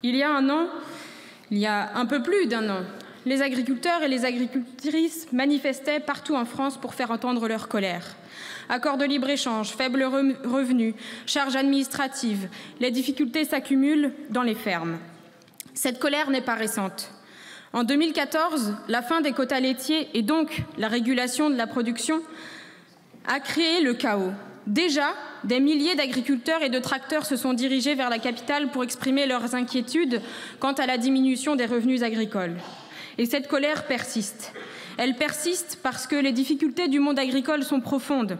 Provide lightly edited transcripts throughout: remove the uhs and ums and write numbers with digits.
Il y a un peu plus d'un an, les agriculteurs et les agricultrices manifestaient partout en France pour faire entendre leur colère. Accords de libre-échange, faibles revenus, charges administratives, les difficultés s'accumulent dans les fermes. Cette colère n'est pas récente. En 2014, la fin des quotas laitiers et donc la régulation de la production a créé le chaos. Déjà, des milliers d'agriculteurs et de tracteurs se sont dirigés vers la capitale pour exprimer leurs inquiétudes quant à la diminution des revenus agricoles. Et cette colère persiste. Elle persiste parce que les difficultés du monde agricole sont profondes,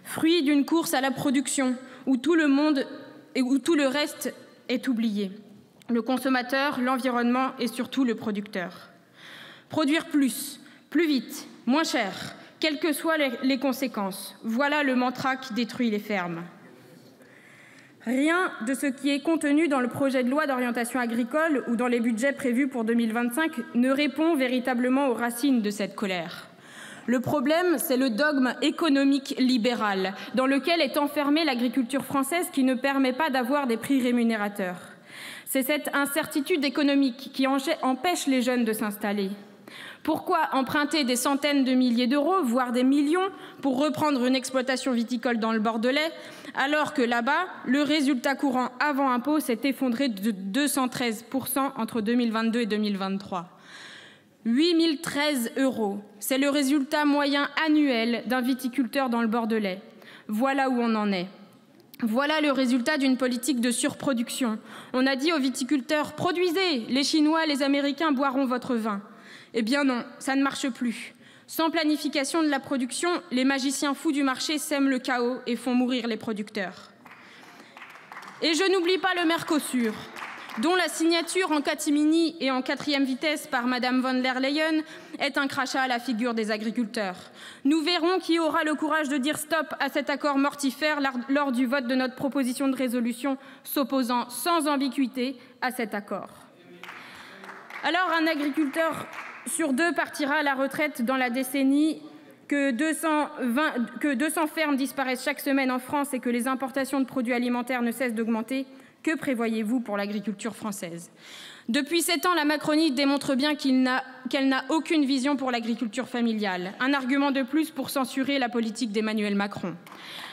fruit d'une course à la production où tout le reste est oublié. Le consommateur, l'environnement et surtout le producteur. Produire plus, plus vite, moins cher, quelles que soient les conséquences, voilà le mantra qui détruit les fermes. Rien de ce qui est contenu dans le projet de loi d'orientation agricole ou dans les budgets prévus pour 2025 ne répond véritablement aux racines de cette colère. Le problème, c'est le dogme économique libéral dans lequel est enfermée l'agriculture française qui ne permet pas d'avoir des prix rémunérateurs. C'est cette incertitude économique qui empêche les jeunes de s'installer. Pourquoi emprunter des centaines de milliers d'euros, voire des millions, pour reprendre une exploitation viticole dans le Bordelais, alors que là-bas, le résultat courant avant impôt s'est effondré de 213% entre 2022 et 2023 ? 8 013 €, c'est le résultat moyen annuel d'un viticulteur dans le Bordelais. Voilà où on en est. Voilà le résultat d'une politique de surproduction. On a dit aux viticulteurs « Produisez, les Chinois, les Américains boiront votre vin ». Eh bien non, ça ne marche plus. Sans planification de la production, les magiciens fous du marché sèment le chaos et font mourir les producteurs. Et je n'oublie pas le Mercosur, dont la signature en catimini et en 4e vitesse par Madame von der Leyen est un crachat à la figure des agriculteurs. Nous verrons qui aura le courage de dire stop à cet accord mortifère lors du vote de notre proposition de résolution s'opposant sans ambiguïté à cet accord. Alors un agriculteur sur 2 partira à la retraite dans la décennie, que 200 fermes disparaissent chaque semaine en France et que les importations de produits alimentaires ne cessent d'augmenter. Que prévoyez-vous pour l'agriculture française ? Depuis 7 ans, la Macronie démontre bien qu'elle n'a aucune vision pour l'agriculture familiale. Un argument de plus pour censurer la politique d'Emmanuel Macron.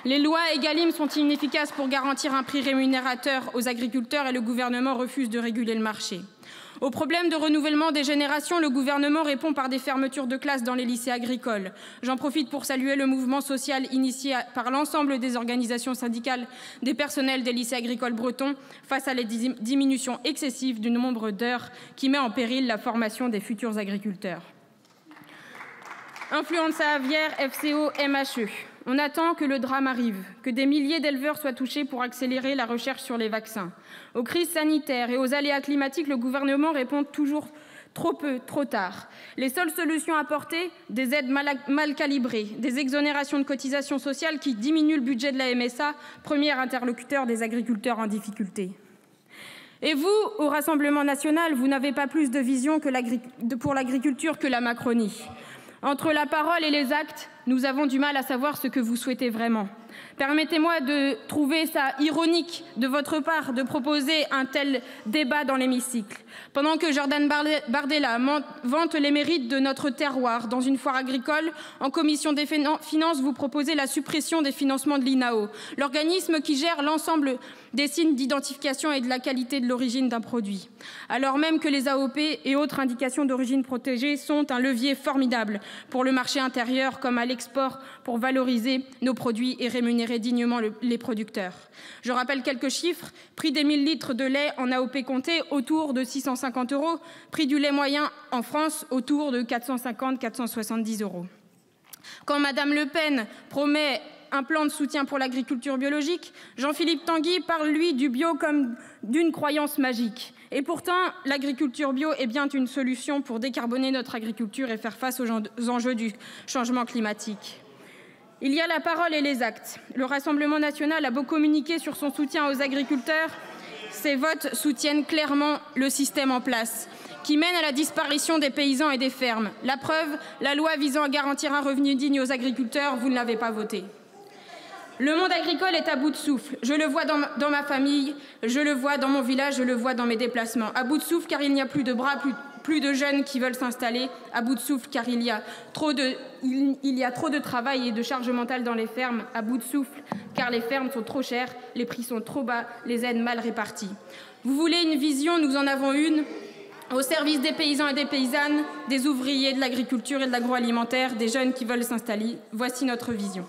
Les lois Egalim sont inefficaces pour garantir un prix rémunérateur aux agriculteurs et le gouvernement refuse de réguler le marché. Au problème de renouvellement des générations, le gouvernement répond par des fermetures de classes dans les lycées agricoles. J'en profite pour saluer le mouvement social initié par l'ensemble des organisations syndicales des personnels des lycées agricoles bretons face à la diminution excessive du nombre d'heures qui met en péril la formation des futurs agriculteurs. Influenza aviaire, FCO, MHE. On attend que le drame arrive, que des milliers d'éleveurs soient touchés pour accélérer la recherche sur les vaccins. Aux crises sanitaires et aux aléas climatiques, le gouvernement répond toujours trop peu, trop tard. Les seules solutions apportées, des aides mal calibrées, des exonérations de cotisations sociales qui diminuent le budget de la MSA, premier interlocuteur des agriculteurs en difficulté. Et vous, au Rassemblement national, vous n'avez pas plus de vision pour l'agriculture que la Macronie. Entre la parole et les actes, nous avons du mal à savoir ce que vous souhaitez vraiment. Permettez-moi de trouver ça ironique de votre part de proposer un tel débat dans l'hémicycle. Pendant que Jordan Bardella vante les mérites de notre terroir dans une foire agricole, en commission des finances, vous proposez la suppression des financements de l'INAO, l'organisme qui gère l'ensemble des signes d'identification et de la qualité de l'origine d'un produit. Alors même que les AOP et autres indications d'origine protégée sont un levier formidable pour le marché intérieur comme à l'export pour valoriser nos produits et rémunérer dignement les producteurs. Je rappelle quelques chiffres. Prix des 1000 litres de lait en AOP compté autour de 650 €. Prix du lait moyen en France autour de 450-470 €. Quand Madame Le Pen promet un plan de soutien pour l'agriculture biologique, Jean-Philippe Tanguy parle, lui, du bio comme d'une croyance magique. Et pourtant, l'agriculture bio est bien une solution pour décarboner notre agriculture et faire face aux enjeux du changement climatique. Il y a la parole et les actes. Le Rassemblement national a beau communiquer sur son soutien aux agriculteurs, ses votes soutiennent clairement le système en place, qui mène à la disparition des paysans et des fermes. La preuve, la loi visant à garantir un revenu digne aux agriculteurs, vous ne l'avez pas votée. Le monde agricole est à bout de souffle. Je le vois dans ma famille, je le vois dans mon village, je le vois dans mes déplacements. À bout de souffle car il n'y a plus de bras, plus de jeunes qui veulent s'installer. À bout de souffle car il y a trop de travail et de charge mentale dans les fermes. À bout de souffle car les fermes sont trop chères, les prix sont trop bas, les aides mal réparties. Vous voulez une vision, nous en avons une. Au service des paysans et des paysannes, des ouvriers de l'agriculture et de l'agroalimentaire, des jeunes qui veulent s'installer. Voici notre vision.